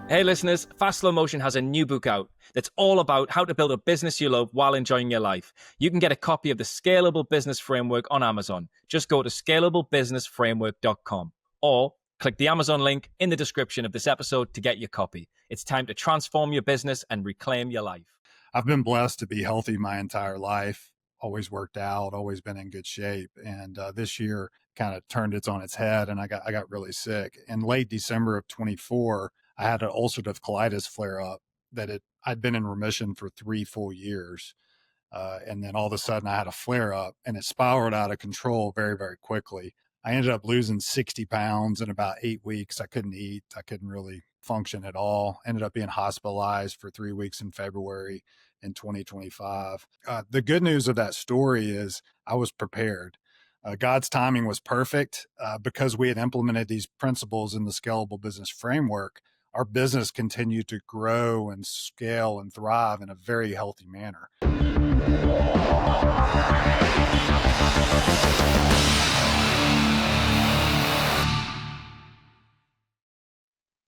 Hey listeners, Fast Slow Motion has a new book out that's all about how to build a business you love while enjoying your life. You can get a copy of the Scalable Business Framework on Amazon. Just go to scalablebusinessframework.com or click the Amazon link in the description of this episode to get your copy. It's time to transform your business and reclaim your life. I've been blessed to be healthy my entire life, always worked out, always been in good shape. And this year kind of turned it on its head and I got really sick. In late December of 24, I had an ulcerative colitis flare up I'd been in remission for 3 full years. And then all of a sudden I had a flare up and it spiraled out of control very, very quickly. I ended up losing 60 pounds in about 8 weeks. I couldn't eat. I couldn't really function at all. Ended up being hospitalized for 3 weeks in February in 2025. The good news of that story is I was prepared. God's timing was perfect because we had implemented these principles in the Scalable Business Framework. Our business continued to grow and scale and thrive in a very healthy manner.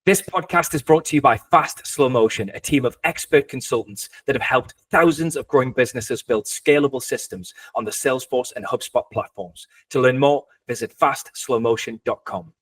This podcast is brought to you by Fast Slow Motion, a team of expert consultants that have helped thousands of growing businesses build scalable systems on the Salesforce and HubSpot platforms. To learn more, visit fastslowmotion.com.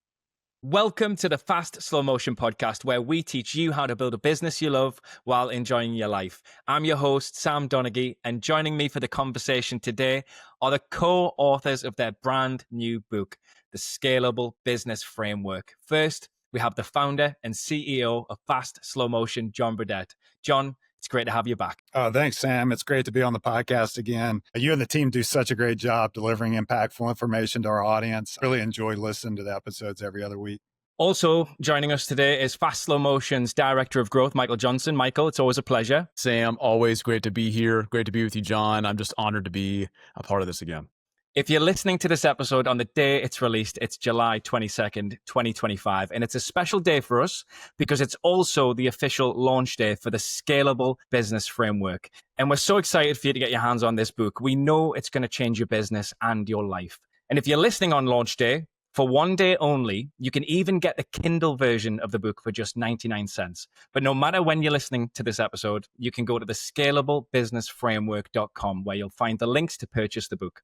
Welcome to the Fast Slow Motion podcast, where we teach you how to build a business you love while enjoying your life. I'm your host, Sam Donaghey, and joining me for the conversation today are the co-authors of their brand new book, The Scalable Business Framework. First, we have the founder and CEO of Fast Slow Motion, John Burdett. John, it's great to have you back. Thanks, Sam. It's great to be on the podcast again. You and the team do such a great job delivering impactful information to our audience. Really enjoy listening to the episodes every other week. Also joining us today is Fast Slow Motion's Director of Growth, Michael Johnson. Michael, it's always a pleasure. Sam, always great to be here. Great to be with you, John. I'm just honored to be a part of this again. If you're listening to this episode on the day it's released, it's July 22nd, 2025. And it's a special day for us because it's also the official launch day for the Scalable Business Framework. And we're so excited for you to get your hands on this book. We know it's going to change your business and your life. And if you're listening on launch day, for one day only, you can even get the Kindle version of the book for just 99 cents. But no matter when you're listening to this episode, you can go to the scalablebusinessframework.com where you'll find the links to purchase the book.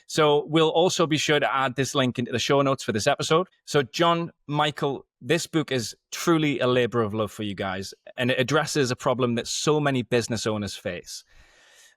So we'll also be sure to add this link into the show notes for this episode. So John, Michael, this book is truly a labor of love for you guys, and it addresses a problem that so many business owners face.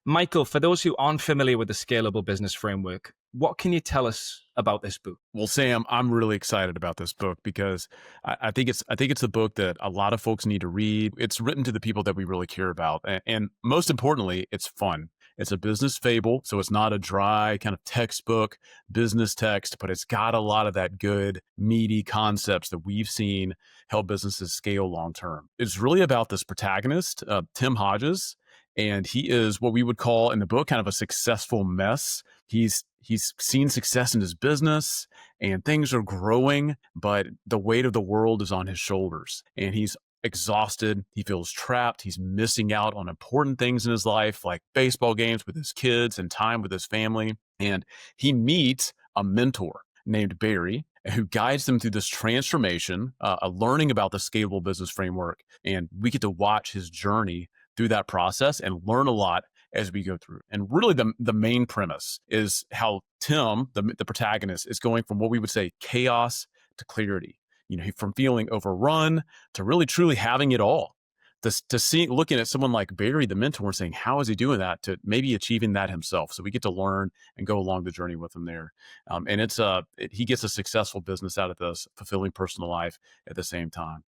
Michael, for those who aren't familiar with the Scalable Business Framework, what can you tell us about this book? Well, Sam, I'm really excited about this book because I think it's a book that a lot of folks need to read. It's written to the people that we really care about. And most importantly, it's fun. It's a business fable, so it's not a dry kind of textbook business text, but it's got a lot of that good, meaty concepts that we've seen help businesses scale long term. It's really about this protagonist, Tim Hodges, and he is what we would call in the book kind of a successful mess. He's seen success in his business and things are growing, but the weight of the world is on his shoulders and he's exhausted. He feels trapped. He's missing out on important things in his life, like baseball games with his kids and time with his family. And he meets a mentor named Barry who guides them through this transformation, learning about the Scalable Business Framework. And we get to watch his journey through that process and learn a lot as we go through. And really the main premise is how Tim, the protagonist, is going from what we would say chaos to clarity. From feeling overrun to really truly having it all. Looking at someone like Barry, the mentor, and saying, how is he doing that, to maybe achieving that himself? So we get to learn and go along the journey with him there. And he gets a successful business out of this, fulfilling personal life at the same time.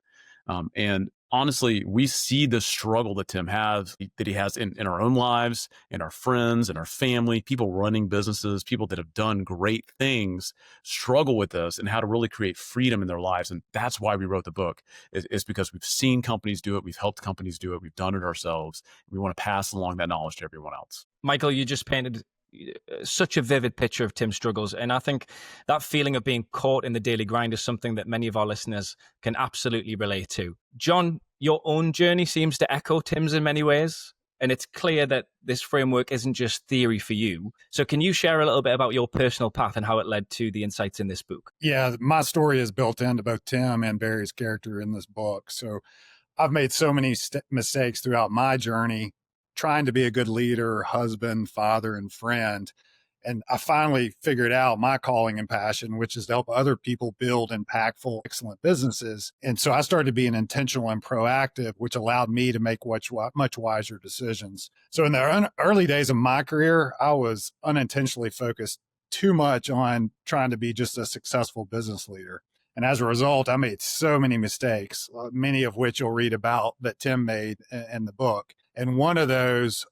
And honestly, we see the struggle that Tim has, that he has in our own lives, in our friends, in our family, people running businesses, people that have done great things struggle with this and how to really create freedom in their lives. And that's why we wrote the book, is because we've seen companies do it. We've helped companies do it. We've done it ourselves. We want to pass along that knowledge to everyone else. Michael, you just painted such a vivid picture of Tim's struggles. And I think that feeling of being caught in the daily grind is something that many of our listeners can absolutely relate to. John, your own journey seems to echo Tim's in many ways. And it's clear that this framework isn't just theory for you. So can you share a little bit about your personal path and how it led to the insights in this book? Yeah, my story is built into both Tim and Barry's character in this book. So I've made so many mistakes throughout my journey, trying to be a good leader, husband, father, and friend. And I finally figured out my calling and passion, which is to help other people build impactful, excellent businesses. And so I started being intentional and proactive, which allowed me to make much wiser decisions. So in the early days of my career, I was unintentionally focused too much on trying to be just a successful business leader. And as a result, I made so many mistakes, many of which you'll read about that Tim made in the book. And one of those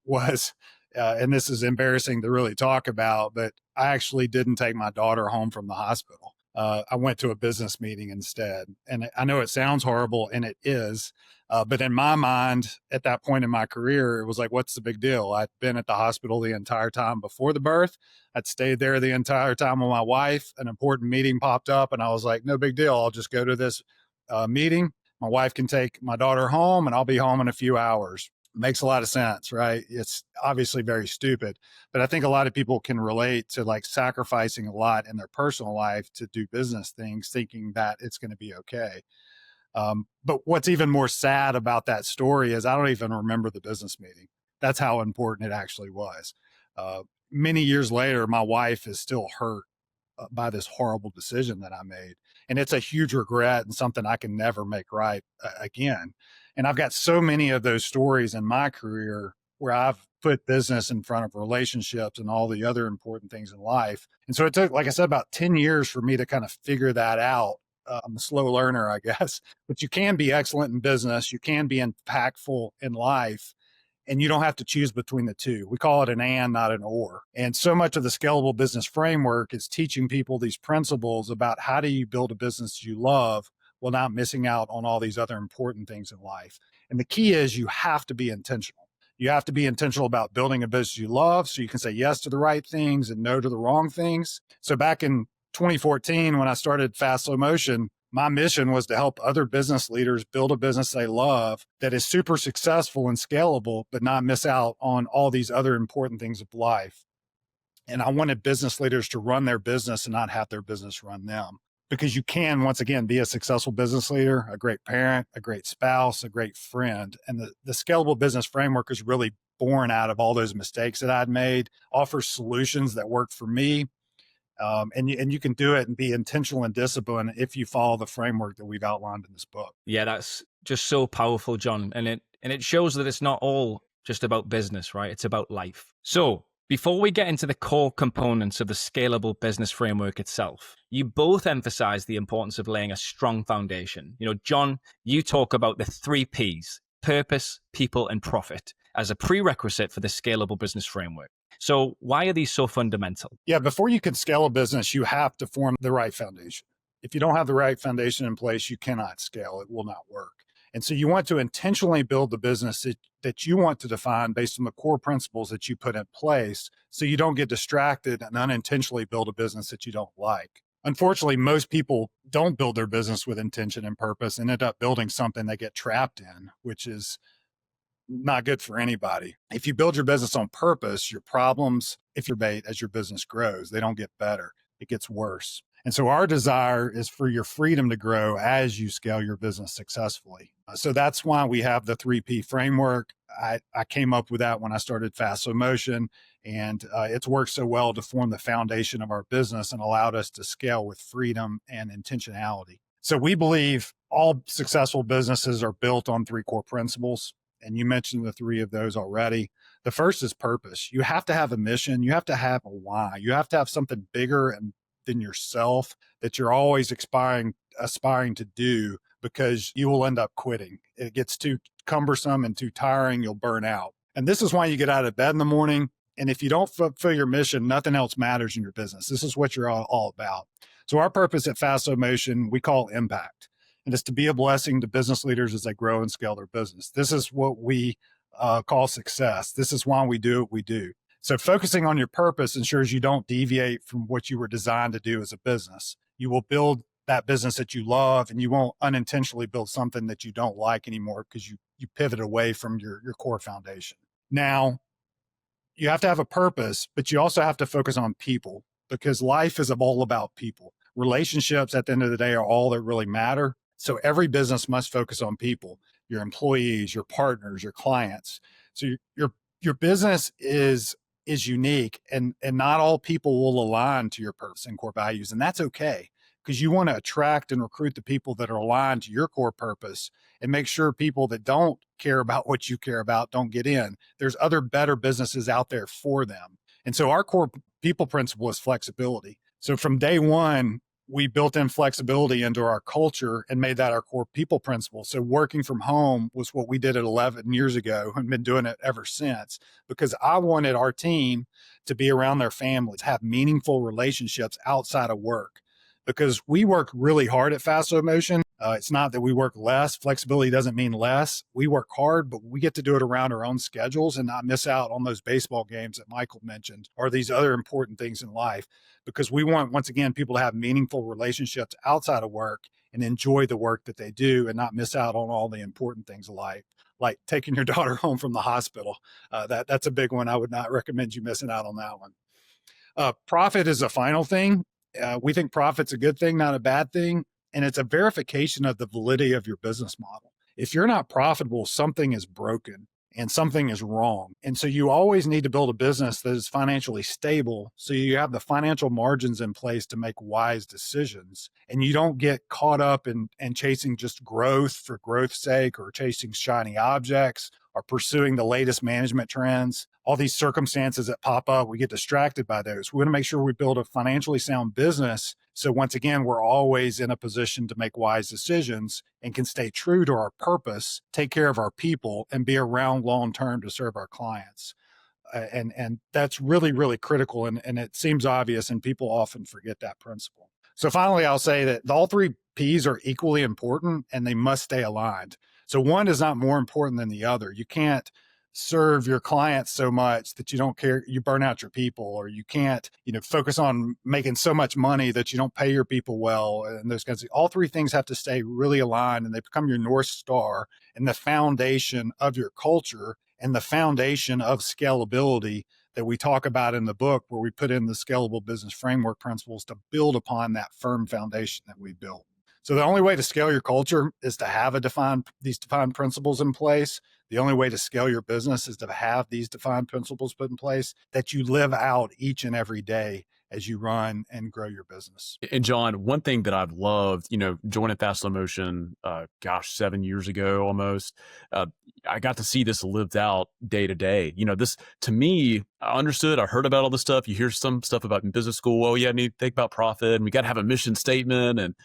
was, and this is embarrassing to really talk about, but I actually didn't take my daughter home from the hospital. I went to a business meeting instead. And I know it sounds horrible, and it is. But in my mind, at that point in my career, it was like, what's the big deal? I'd been at the hospital the entire time before the birth. I'd stayed there the entire time with my wife. An important meeting popped up, and I was like, no big deal. I'll just go to this meeting. My wife can take my daughter home, and I'll be home in a few hours. Makes a lot of sense, right? It's obviously very stupid, but I think a lot of people can relate to like sacrificing a lot in their personal life to do business things, thinking that it's going to be okay. But what's even more sad about that story is I don't even remember the business meeting. That's how important it actually was. Many years later, my wife is still hurt by this horrible decision that I made. And it's a huge regret and something I can never make right again. And I've got so many of those stories in my career where I've put business in front of relationships and all the other important things in life. And so it took, like I said, about 10 years for me to kind of figure that out. I'm a slow learner, I guess, but you can be excellent in business. You can be impactful in life. And you don't have to choose between the two. We call it an and, not an or. And so much of the Scalable Business Framework is teaching people these principles about how do you build a business you love while not missing out on all these other important things in life. And the key is you have to be intentional. You have to be intentional about building a business you love so you can say yes to the right things and no to the wrong things. So back in 2014, when I started Fast Slow Motion, my mission was to help other business leaders build a business they love that is super successful and scalable, but not miss out on all these other important things of life. And I wanted business leaders to run their business and not have their business run them. Because you can, once again, be a successful business leader, a great parent, a great spouse, a great friend. And the Scalable Business Framework is really born out of all those mistakes that I'd made, offers solutions that worked for me. And you can do it and be intentional and disciplined if you follow the framework that we've outlined in this book. Yeah, that's just so powerful, John. And it shows that it's not all just about business, right? It's about life. So before we get into the core components of the Scalable Business Framework itself, you both emphasize the importance of laying a strong foundation. You know, John, you talk about the 3 Ps, purpose, people, and profit, as a prerequisite for the Scalable Business Framework. So why are these so fundamental? Yeah, before you can scale a business, you have to form the right foundation. If you don't have the right foundation in place, you cannot scale. It will not work. And so you want to intentionally build the business that you want to define based on the core principles that you put in place so you don't get distracted and unintentionally build a business that you don't like. Unfortunately, most people don't build their business with intention and purpose and end up building something they get trapped in, which is not good for anybody. If you build your business on purpose, your problems, if you're bait as your business grows, they don't get better. It gets worse. And so our desire is for your freedom to grow as you scale your business successfully. So that's why we have the 3P framework. I came up with that when I started Fast Slow Motion, and it's worked so well to form the foundation of our business and allowed us to scale with freedom and intentionality. So we believe all successful businesses are built on 3 core principles. And you mentioned the 3 of those already. The first is purpose. You have to have a mission. You have to have a why. You have to have something bigger than yourself that you're always aspiring to do, because you will end up quitting. It gets too cumbersome and too tiring. You'll burn out. And this is why you get out of bed in the morning. And if you don't fulfill your mission, nothing else matters in your business. This is what you're all about. So our purpose at Fast Slow Motion, we call impact. And it's to be a blessing to business leaders as they grow and scale their business. This is what we call success. This is why we do what we do. So focusing on your purpose ensures you don't deviate from what you were designed to do as a business. You will build that business that you love, and you won't unintentionally build something that you don't like anymore because you pivot away from your core foundation. Now, you have to have a purpose, but you also have to focus on people, because life is all about people. Relationships at the end of the day are all that really matter. So every business must focus on people, your employees, your partners, your clients. So your business is unique, and not all people will align to your purpose and core values, and that's okay, because you want to attract and recruit the people that are aligned to your core purpose, and make sure people that don't care about what you care about don't get in. There's other better businesses out there for them. And so our core people principle is flexibility. So from day one, we built in flexibility into our culture and made that our core people principle. So working from home was what we did at 11 years ago and been doing it ever since, because I wanted our team to be around their families, have meaningful relationships outside of work, because we work really hard at Fast Slow Motion. It's not that we work less. Flexibility doesn't mean less. We work hard, but we get to do it around our own schedules and not miss out on those baseball games that Michael mentioned, or these other important things in life, because we want, once again, people to have meaningful relationships outside of work and enjoy the work that they do and not miss out on all the important things of life, like taking your daughter home from the hospital. That's a big one. I would not recommend you missing out on that one. Profit is a final thing. We think profit's a good thing, not a bad thing. And it's a verification of the validity of your business model. If you're not profitable, something is broken and something is wrong. And so you always need to build a business that is financially stable, so you have the financial margins in place to make wise decisions. And you don't get caught up in chasing just growth for growth's sake, or chasing shiny objects, or pursuing the latest management trends. All these circumstances that pop up, we get distracted by those. We want to make sure we build a financially sound business, so once again, we're always in a position to make wise decisions and can stay true to our purpose, take care of our people, and be around long-term to serve our clients. And that's really, really critical. And it seems obvious, and people often forget that principle. So finally, I'll say that all three P's are equally important, and they must stay aligned. So one is not more important than the other. You can't serve your clients so much that you don't care, you burn out your people, or you can't, focus on making so much money that you don't pay your people well, and those kinds of things. All three things have to stay really aligned, and they become your North Star and the foundation of your culture and the foundation of scalability that we talk about in the book, where we put in the Scalable Business Framework principles to build upon that firm foundation that we built. So the only way to scale your culture is to have these defined principles in place. The only way to scale your business is to have these defined principles put in place that you live out each and every day as you run and grow your business. And John, one thing that I've loved, joining Fast Slow Motion, 7 years ago almost, I got to see this lived out day to day. This, to me, I understood, I heard about all this stuff. You hear some stuff about in business school. Oh yeah, I need to think about profit, and we got to have a mission statement. And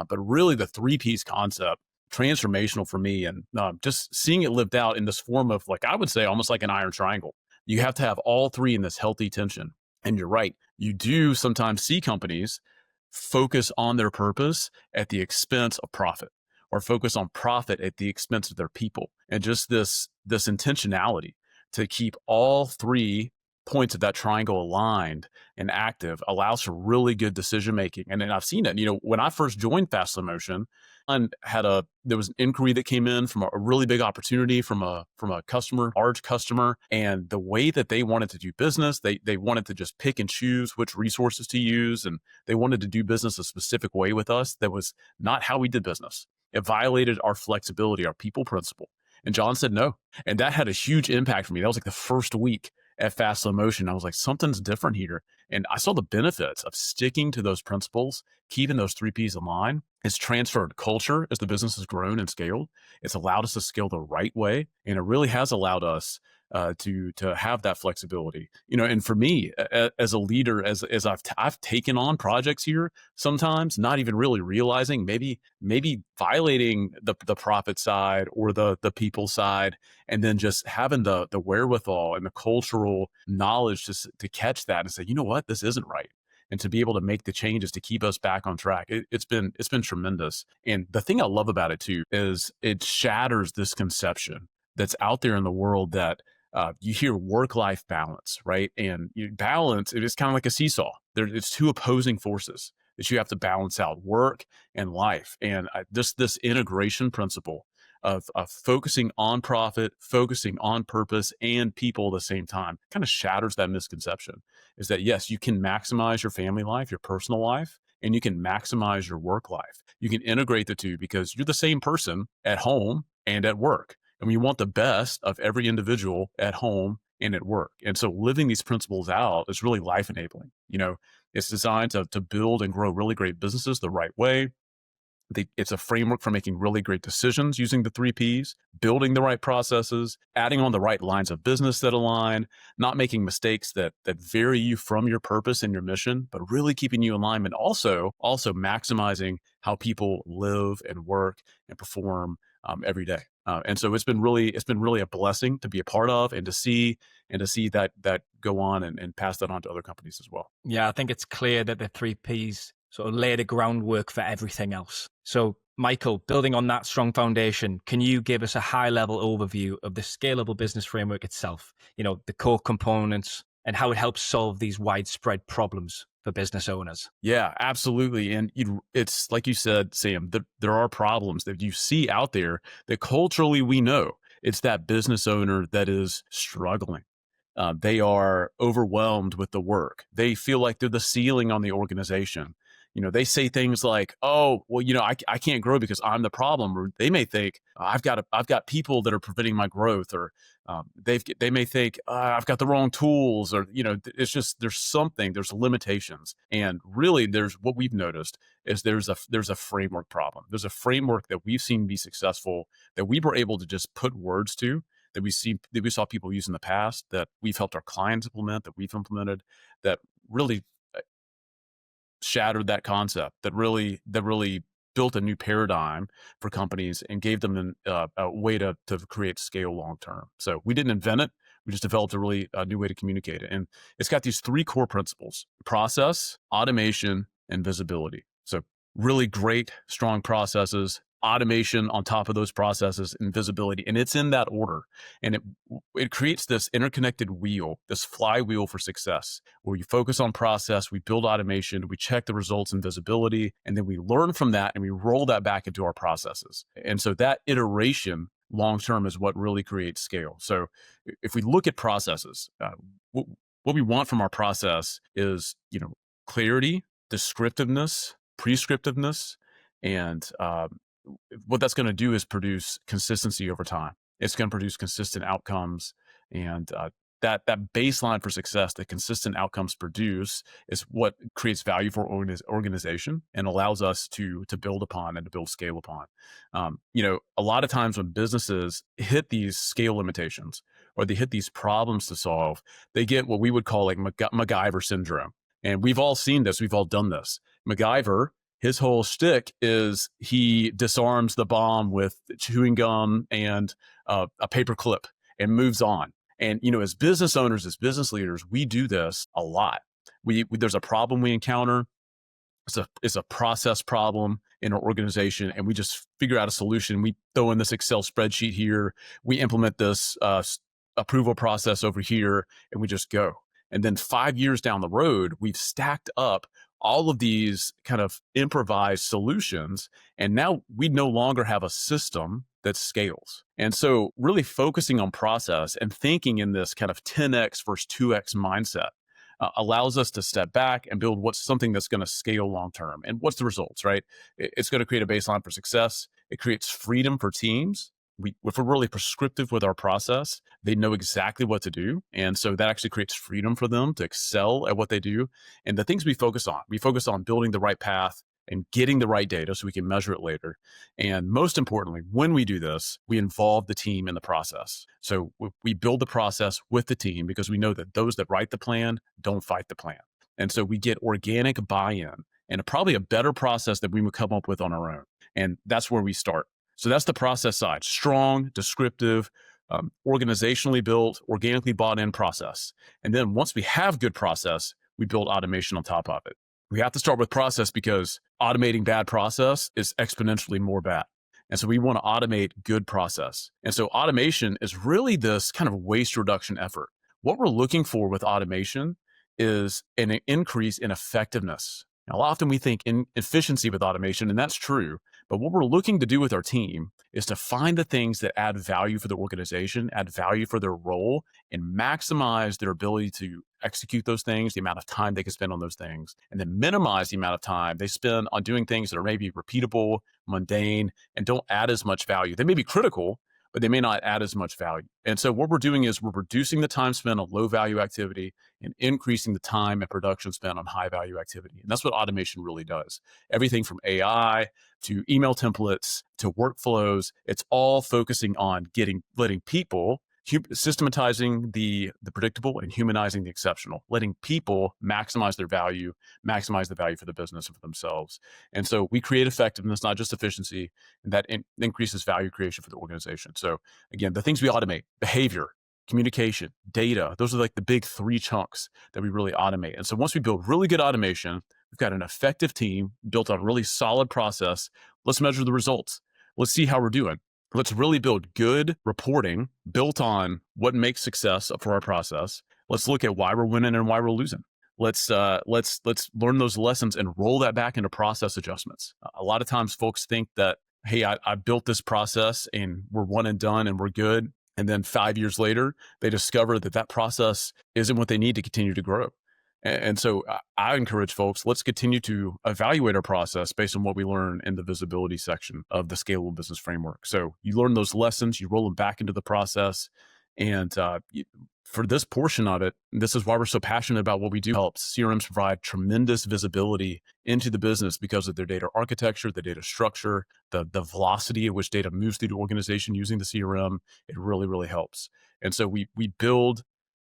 but really the 3 P's concept, transformational for me, and just seeing it lived out in this form of, like, I would say almost like an iron triangle. You have to have all three in this healthy tension. And you're right. You do sometimes see companies focus on their purpose at the expense of profit, or focus on profit at the expense of their people. And just this intentionality to keep all 3 points of that triangle aligned and active allows for really good decision making. And then I've seen it. When I first joined Fast Slow Motion, there was an inquiry that came in from a really big opportunity from a customer, large customer, and the way that they wanted to do business, they wanted to just pick and choose which resources to use, and they wanted to do business a specific way with us. That was not how we did business. It violated our flexibility, our people principle. And John said no. And that had a huge impact for me. That was like the first week at Fast Slow Motion. I was like, something's different here. And I saw the benefits of sticking to those principles, keeping those 3 P's in line. It's transferred culture as the business has grown and scaled. It's allowed us to scale the right way. And it really has allowed us to have that flexibility. And for me, as a leader, as I've taken on projects here, sometimes not even really realizing, maybe violating the profit side or the people side, and then just having the wherewithal and the cultural knowledge to catch that and say, you know what, this isn't right. And to be able to make the changes to keep us back on track. It's been tremendous. And the thing I love about it too is it shatters this conception that's out there in the world that you hear work-life balance, right? And balance, it is kind of like a seesaw. It's 2 opposing forces that you have to balance out, work and life. And this integration principle of focusing on profit, focusing on purpose and people at the same time kind of shatters that misconception, is that yes, you can maximize your family life, your personal life, and you can maximize your work life. You can integrate the two because you're the same person at home and at work. And we want the best of every individual at home and at work. And so living these principles out is really life enabling. It's designed to build and grow really great businesses the right way. It's a framework for making really great decisions using the 3Ps, building the right processes, adding on the right lines of business that align, not making mistakes that vary you from your purpose and your mission, but really keeping you in alignment. Also maximizing how people live and work and perform every day. And so it's been really a blessing to be a part of and to see that go on and pass that on to other companies as well. Yeah, I think it's clear that the 3Ps sort of lay the groundwork for everything else. So, Michael, building on that strong foundation, can you give us a high-level overview of the Scalable Business Framework itself, the core components and how it helps solve these widespread problems for business owners? Yeah, absolutely. And it's like you said, Sam, there are problems that you see out there that culturally we know. It's that business owner that is struggling. They are overwhelmed with the work. They feel like they're the ceiling on the organization. They say things like, "Oh, well, I can't grow because I'm the problem." Or they may think, "I've got people that are preventing my growth," or they may think, "I've got the wrong tools," or it's just there's limitations. And really, there's what we've noticed is there's a framework problem. There's a framework that we've seen be successful that we were able to just put words to, that we saw people use in the past, that we've helped our clients implement, that we've implemented, that really shattered that concept, that really built a new paradigm for companies and gave them a way to create scale long term. So we didn't invent it. We just developed a new way to communicate it. And it's got these 3 core principles: process, automation, and visibility. So really great, strong processes, automation on top of those processes, and visibility. And it's in that order. And it creates this interconnected wheel, this flywheel for success, where you focus on process, we build automation, we check the results and visibility, and then we learn from that and we roll that back into our processes. And so that iteration long-term is what really creates scale. So if we look at processes, what we want from our process is, clarity, descriptiveness, prescriptiveness, and what that's going to do is produce consistency over time. It's going to produce consistent outcomes, and that baseline for success that consistent outcomes produce is what creates value for organization and allows us to build upon and to build scale upon. A lot of times when businesses hit these scale limitations or they hit these problems to solve, they get what we would call like MacGyver syndrome. And we've all seen this. We've all done this. MacGyver, his whole shtick is he disarms the bomb with chewing gum and a paper clip and moves on. And, as business owners, as business leaders, we do this a lot. There's a problem we encounter. It's a process problem in our organization, and we just figure out a solution. We throw in this Excel spreadsheet here. We implement this approval process over here, and we just go. And then 5 years down the road, we've stacked up all of these kind of improvised solutions. And now we no longer have a system that scales. And so really focusing on process and thinking in this kind of 10x versus 2x mindset allows us to step back and build something that's going to scale long term. And what's the results, right? It's going to create a baseline for success. It creates freedom for teams. If we're really prescriptive with our process, they know exactly what to do. And so that actually creates freedom for them to excel at what they do. And the things we focus on building the right path and getting the right data so we can measure it later. And most importantly, when we do this, we involve the team in the process. So we build the process with the team because we know that those that write the plan don't fight the plan. And so we get organic buy-in and probably a better process than we would come up with on our own. And that's where we start. So that's the process side: strong, descriptive, organizationally built, organically bought in process. And then once we have good process, we build automation on top of it. We have to start with process because automating bad process is exponentially more bad. And so we want to automate good process. And so automation is really this kind of waste reduction effort. What we're looking for with automation is an increase in effectiveness. Now, often we think in efficiency with automation, and that's true. But what we're looking to do with our team is to find the things that add value for the organization, add value for their role, and maximize their ability to execute those things, the amount of time they can spend on those things, and then minimize the amount of time they spend on doing things that are maybe repeatable, mundane, and don't add as much value. They may be critical, but they may not add as much value. And so what we're doing is we're reducing the time spent on low value activity and increasing the time and production spent on high value activity. And that's what automation really does. Everything from AI to email templates to workflows, it's all focusing on letting people systematizing the predictable and humanizing the exceptional, letting people maximize their value, maximize the value for the business and for themselves. And so we create effectiveness, not just efficiency, and that increases value creation for the organization. So again, the things we automate: behavior, communication, data. Those are like the big three chunks that we really automate. And so once we build really good automation, we've got an effective team built on a really solid process. Let's measure the results. Let's see how we're doing. Let's really build good reporting built on what makes success for our process. Let's look at why we're winning and why we're losing. Let's learn those lessons and roll that back into process adjustments. A lot of times folks think that, hey, I built this process and we're one and done and we're good. And then 5 years later, they discover that process isn't what they need to continue to grow. And so I encourage folks, let's continue to evaluate our process based on what we learn in the visibility section of the Scalable Business Framework. So you learn those lessons, you roll them back into the process. And for this portion of it, this is why we're so passionate about what we do. Helps CRMs provide tremendous visibility into the business because of their data architecture, the data structure, the velocity at which data moves through the organization using the CRM. It really, really helps. And so we build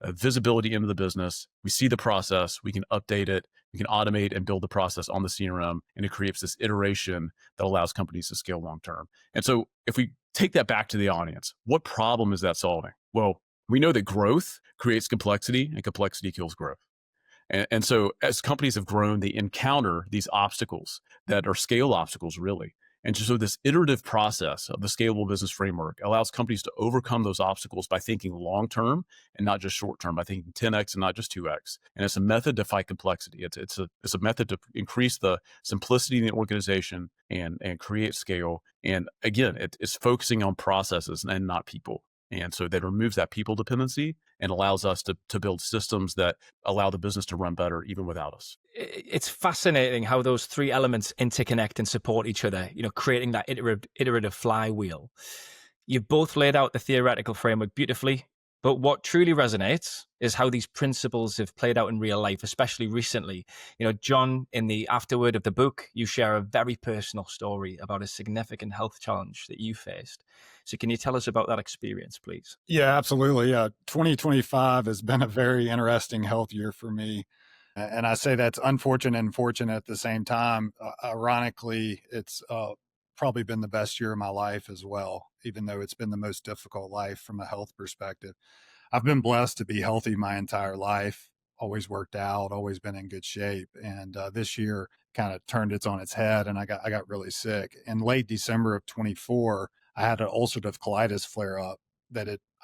visibility into the business. We see the process, we can update it, we can automate and build the process on the CRM, and it creates this iteration that allows companies to scale long term. And so if we take that back to the audience, what problem is that solving? Well, we know that growth creates complexity and complexity kills growth. And so as companies have grown, they encounter these obstacles that are scale obstacles, really. And so this iterative process of the Scalable Business Framework allows companies to overcome those obstacles by thinking long-term and not just short-term, by thinking 10x and not just 2x. And it's a method to fight complexity. It's a method to increase the simplicity in the organization and create scale. And again, it's focusing on processes and not people. And so that removes that people dependency and allows us to build systems that allow the business to run better even without us. It's fascinating how those three elements interconnect and support each other, creating that iterative flywheel. You've both laid out the theoretical framework beautifully, but what truly resonates is how these principles have played out in real life, especially recently. John, in the afterword of the book, you share a very personal story about a significant health challenge that you faced. So can you tell us about that experience, please? Yeah, absolutely. 2025 has been a very interesting health year for me. And I say that's unfortunate and fortunate at the same time. Ironically, it's probably been the best year of my life as well, even though it's been the most difficult life from a health perspective. I've been blessed to be healthy my entire life, always worked out, always been in good shape. And this year kind of turned it on its head and I got really sick. In late December of 24, I had an ulcerative colitis flare up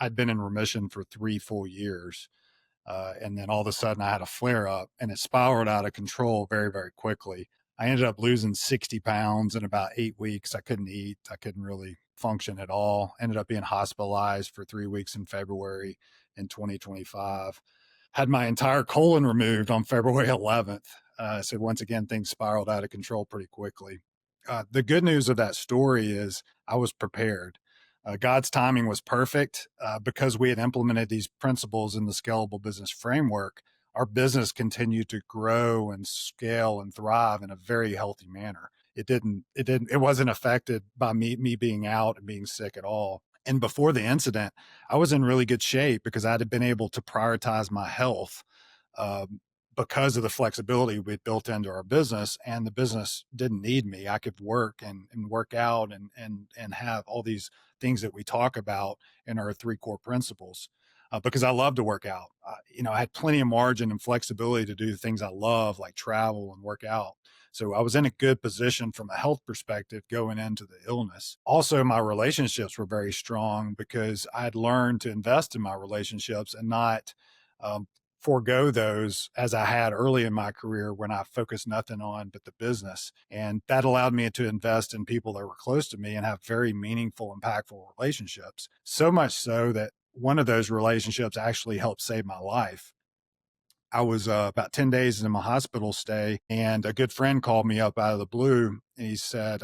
I'd been in remission for 3 full years. And then all of a sudden I had a flare up and it spiraled out of control very, very quickly. I ended up losing 60 pounds in about 8 weeks. I couldn't eat. I couldn't really function at all. Ended up being hospitalized for 3 weeks in February in 2025. Had my entire colon removed on February 11th. So once again, things spiraled out of control pretty quickly. The good news of that story is I was prepared. God's timing was perfect because we had implemented these principles in the Scalable Business Framework. Our business continued to grow and scale and thrive in a very healthy manner. It wasn't affected by me being out and being sick at all. And before the incident, I was in really good shape because I had been able to prioritize my health because of the flexibility we'd built into our business, and the business didn't need me. I could work and work out and have all these things that we talk about in our 3 core principles because I love to work out. I had plenty of margin and flexibility to do the things I love, like travel and work out. So I was in a good position from a health perspective going into the illness. Also, my relationships were very strong because I had learned to invest in my relationships and not forego those as I had early in my career when I focused nothing on but the business. And that allowed me to invest in people that were close to me and have very meaningful, impactful relationships. So much so that one of those relationships actually helped save my life. I was about 10 days into my hospital stay, and a good friend called me up out of the blue, and he said,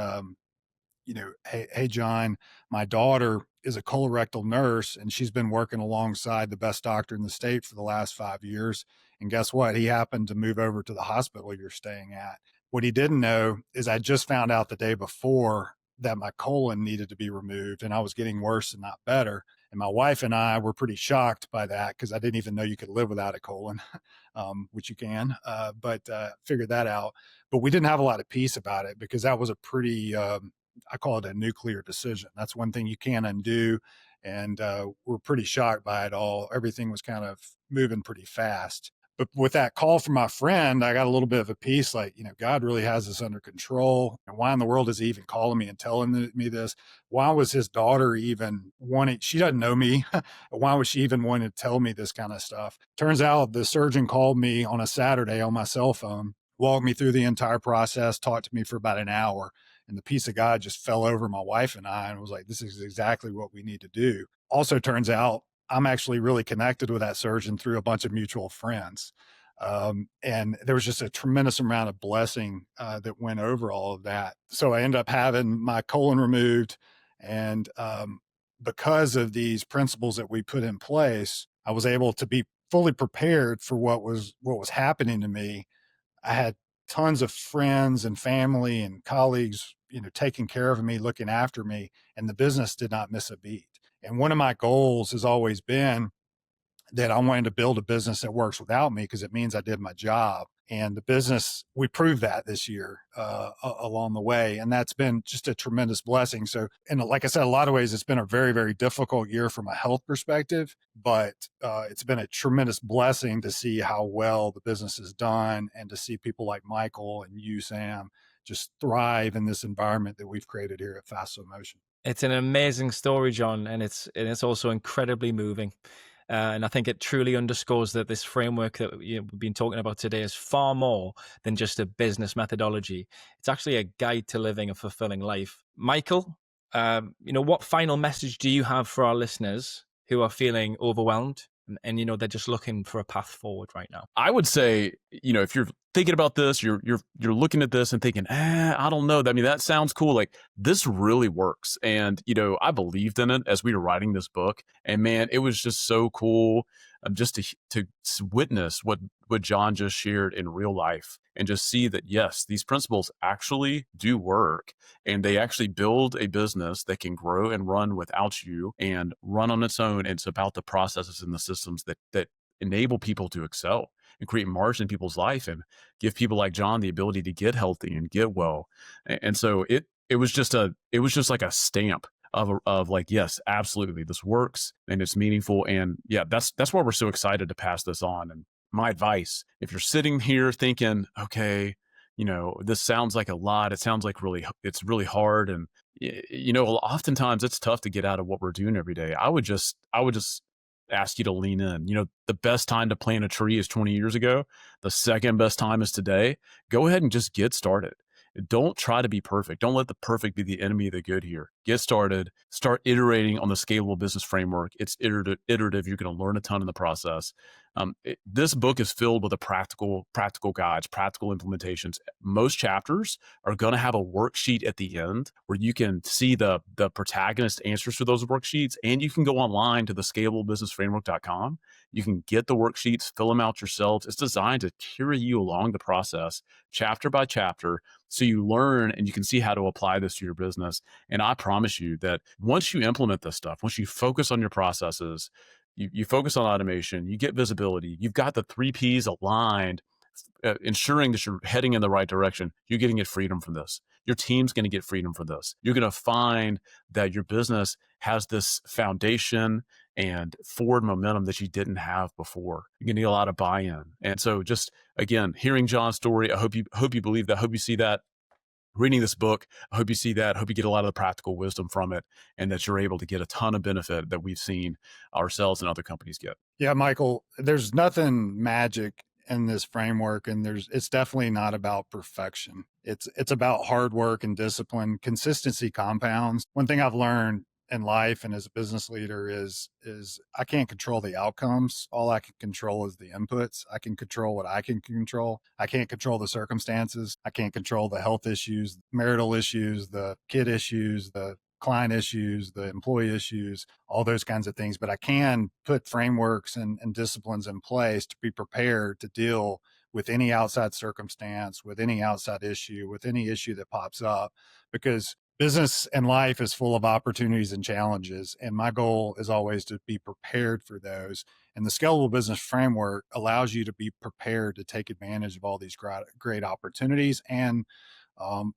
hey, John, my daughter is a colorectal nurse, and she's been working alongside the best doctor in the state for the last 5 years. And guess what? He happened to move over to the hospital you're staying at. What he didn't know is I just found out the day before that my colon needed to be removed, and I was getting worse and not better. And my wife and I were pretty shocked by that because I didn't even know you could live without a colon, which you can, but figured that out. But we didn't have a lot of peace about it because that was a pretty, I call it a nuclear decision. That's one thing you can't undo. And we're pretty shocked by it all. Everything was kind of moving pretty fast. But with that call from my friend, I got a little bit of a peace, like, God really has this under control. And why in the world is he even calling me and telling me this? Why was his daughter even wanting, she doesn't know me. Why was she even wanting to tell me this kind of stuff? Turns out the surgeon called me on a Saturday on my cell phone, walked me through the entire process, talked to me for about an hour. And the peace of God just fell over my wife and I and was like, this is exactly what we need to do. Also turns out I'm actually really connected with that surgeon through a bunch of mutual friends. And there was just a tremendous amount of blessing that went over all of that. So I ended up having my colon removed. And because of these principles that we put in place, I was able to be fully prepared for what was happening to me. I had tons of friends and family and colleagues, taking care of me, looking after me, and the business did not miss a beat. And one of my goals has always been that I wanted to build a business that works without me because it means I did my job. And the business, we proved that this year along the way. And that's been just a tremendous blessing. So, and like I said, a lot of ways, it's been a very, very difficult year from a health perspective, but it's been a tremendous blessing to see how well the business is done and to see people like Michael and you, Sam, just thrive in this environment that we've created here at Fast Slow Motion. It's an amazing story, John, and it's also incredibly moving. And I think it truly underscores that this framework that we've been talking about today is far more than just a business methodology. It's actually a guide to living a fulfilling life. Michael, what final message do you have for our listeners who are feeling overwhelmed and they're just looking for a path forward right now? I would say, if you're thinking about this, you're looking at this and thinking, I don't know. I mean, that sounds cool. Like, this really works. And, I believed in it as we were writing this book. And man, it was just so cool just to witness what John just shared in real life and just see that, yes, these principles actually do work and they actually build a business that can grow and run without you and run on its own. And it's about the processes and the systems that enable people to excel and create margin in people's life and give people like John the ability to get healthy and get well. And so it was just like a stamp of like, yes, absolutely, this works and it's meaningful. And yeah, that's why we're so excited to pass this on. And my advice, if you're sitting here thinking, okay, this sounds like a lot, it sounds like it's really hard. And oftentimes it's tough to get out of what we're doing every day. I would just ask you to lean in. The best time to plant a tree is 20 years ago. The second best time is today. Go ahead and just get started. Don't try to be perfect. Don't let the perfect be the enemy of the good here. Get started. Start iterating on the Scalable Business Framework. It's iterative. You're going to learn a ton in the process. This book is filled with practical guides, practical implementations. Most chapters are going to have a worksheet at the end where you can see the protagonist answers for those worksheets, and you can go online to the scalablebusinessframework.com. You can get the worksheets, fill them out yourselves. It's designed to carry you along the process, chapter by chapter, so you learn and you can see how to apply this to your business. And I promise you that once you implement this stuff, once you focus on your processes, you focus on automation, you get visibility, you've got the 3 Ps aligned, ensuring that you're heading in the right direction, you're going to get freedom from this. Your team's going to get freedom from this. You're going to find that your business has this foundation and forward momentum that you didn't have before. You're going to get a lot of buy-in. And so just, again, hearing John's story, I hope you believe that. I hope you see that. Reading this book, I hope you see that. I hope you get a lot of the practical wisdom from it and that you're able to get a ton of benefit that we've seen ourselves and other companies get. Yeah, Michael, there's nothing magic in this framework, and it's definitely not about perfection. It's about hard work and discipline. Consistency compounds. One thing I've learned in life and as a business leader is I can't control the outcomes. All I can control is the inputs. I can control what I can control. I can't control the circumstances. I can't control the health issues, marital issues, the kid issues, the client issues, the employee issues, all those kinds of things. But I can put frameworks and disciplines in place to be prepared to deal with any outside circumstance, with any outside issue, with any issue that pops up, because business and life is full of opportunities and challenges. And my goal is always to be prepared for those. And the Scalable Business Framework allows you to be prepared to take advantage of all these great opportunities and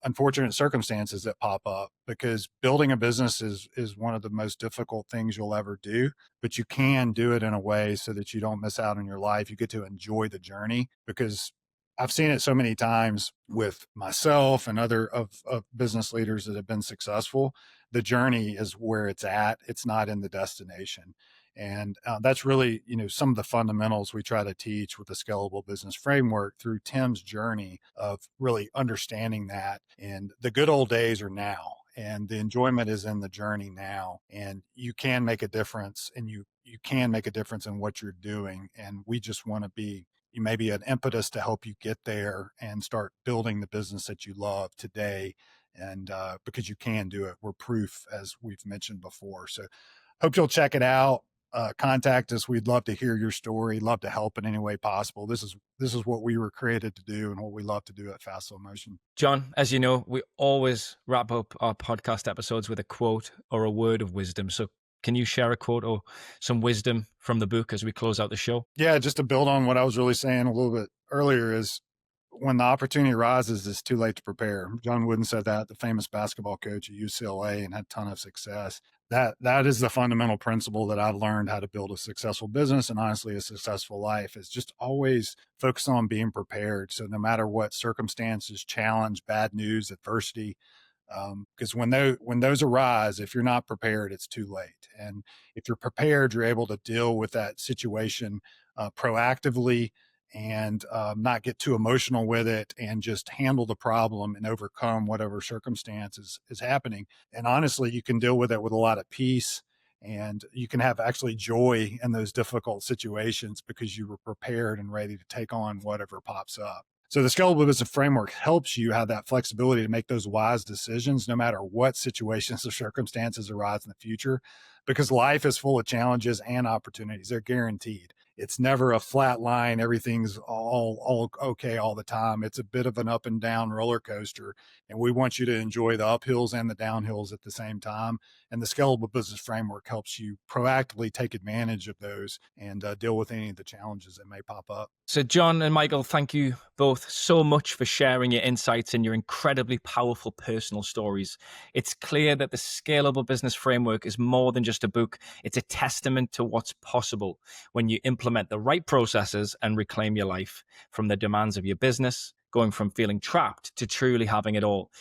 unfortunate circumstances that pop up, because building a business is one of the most difficult things you'll ever do, but you can do it in a way so that you don't miss out on your life. You get to enjoy the journey, because I've seen it so many times with myself and other of business leaders that have been successful. The journey is where it's at. It's not in the destination. And that's really, some of the fundamentals we try to teach with the Scalable Business Framework through Tim's journey of really understanding that. And the good old days are now, and the enjoyment is in the journey now. And you can make a difference, and you can make a difference in what you're doing. And we just want to be maybe an impetus to help you get there and start building the business that you love today. And because you can do it, we're proof, as we've mentioned before. So hope you'll check it out. Contact us. We'd love to hear your story, love to help in any way possible. This is what we were created to do and what we love to do at Fast Slow Motion. John, as you know, we always wrap up our podcast episodes with a quote or a word of wisdom. So can you share a quote or some wisdom from the book as we close out the show? Yeah, just to build on what I was really saying a little bit earlier is, when the opportunity arises, it's too late to prepare. John Wooden said that, the famous basketball coach at UCLA, and had a ton of success. That is the fundamental principle that I've learned how to build a successful business and honestly a successful life, is just always focus on being prepared. So no matter what circumstances, challenge, bad news, adversity, because when those arise, if you're not prepared, it's too late. And if you're prepared, you're able to deal with that situation proactively and not get too emotional with it, and just handle the problem and overcome whatever circumstances is happening. And honestly, you can deal with it with a lot of peace, and you can have actually joy in those difficult situations because you were prepared and ready to take on whatever pops up. So the Scalable Business Framework helps you have that flexibility to make those wise decisions no matter what situations or circumstances arise in the future, because life is full of challenges and opportunities. They're guaranteed. It's never a flat line. Everything's all okay all the time. It's a bit of an up and down roller coaster, and we want you to enjoy the uphills and the downhills at the same time. And the Scalable Business Framework helps you proactively take advantage of those and deal with any of the challenges that may pop up. So John and Michael, thank you both so much for sharing your insights and your incredibly powerful personal stories. It's clear that the Scalable Business Framework is more than just a book. It's a testament to what's possible when you implement the right processes and reclaim your life from the demands of your business, going from feeling trapped to truly having it all.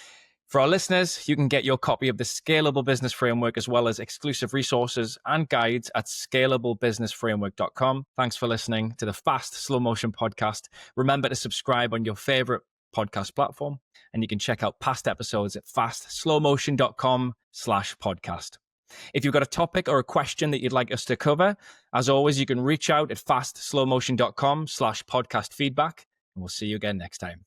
For our listeners, you can get your copy of the Scalable Business Framework as well as exclusive resources and guides at scalablebusinessframework.com. Thanks for listening to the Fast Slow Motion podcast. Remember to subscribe on your favorite podcast platform, and you can check out past episodes at fastslowmotion.com/podcast. If you've got a topic or a question that you'd like us to cover, as always, you can reach out at fastslowmotion.com/podcast feedback, and we'll see you again next time.